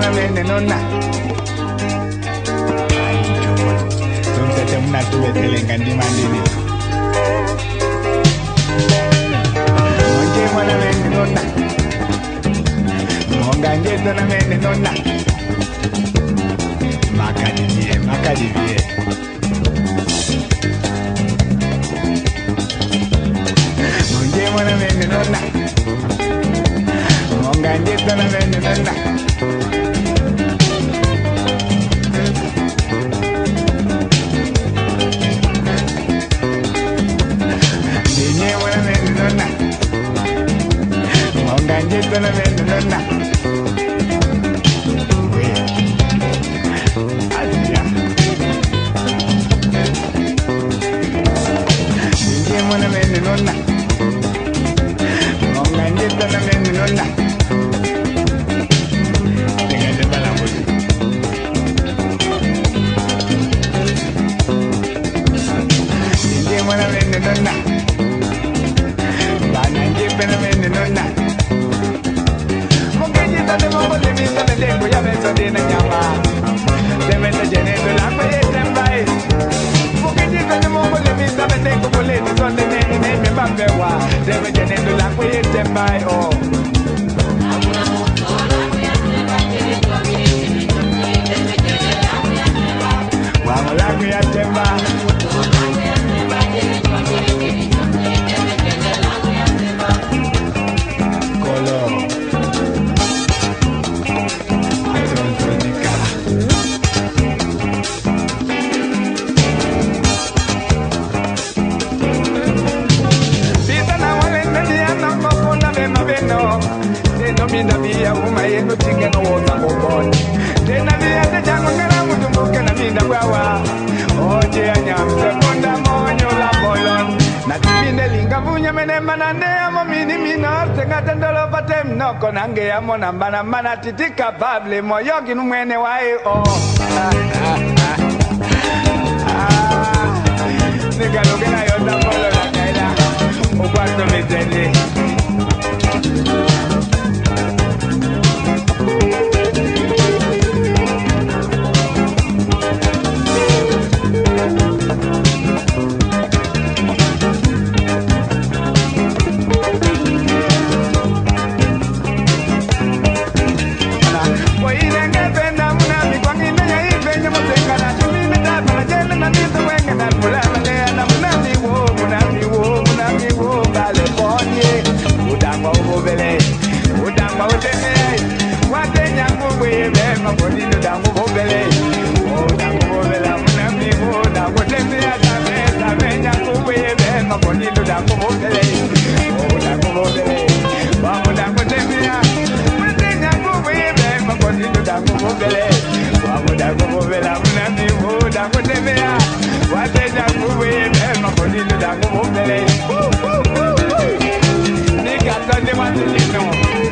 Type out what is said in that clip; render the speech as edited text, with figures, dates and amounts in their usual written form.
na mene nona. Tumtete mna tuwetele ngandi mandini. Monje mwana mene nona. Monganje to na mene nona. Makadivie, makadivie. Monje mwana mene nona. Monganje to na mene nona. Dinye mwana mene nona. Monganje to na mene nona. Mwana mene nona, monganje tana mene nona. Tegende balamudi. Dinje mwana mene nona, bananje pena mene nona. Monganje tana mongole misa mende kuya meso dina nyama. Demete jene do langwe yetembai. Monganje tana mongole misa mende kumule sonde ne bambewa. Deme jene do langwe yetembai oh. Wamo langwe yetembai. Kolo. Atontonika. Mina via uma yenu tinga no wota obon. Tena via te jango kana mutumbuke na minda kwawa. Oje anyam sekonda monyo la bolon. Na tibinde linga vunya mene manane amo mini minor. Tenga tendolo patem no konange amo nambana mana titi capable moyogi numwene wae oh. Nika lukena yota polo la kaila. Ukwato mitende. Nigga, don't you want to know?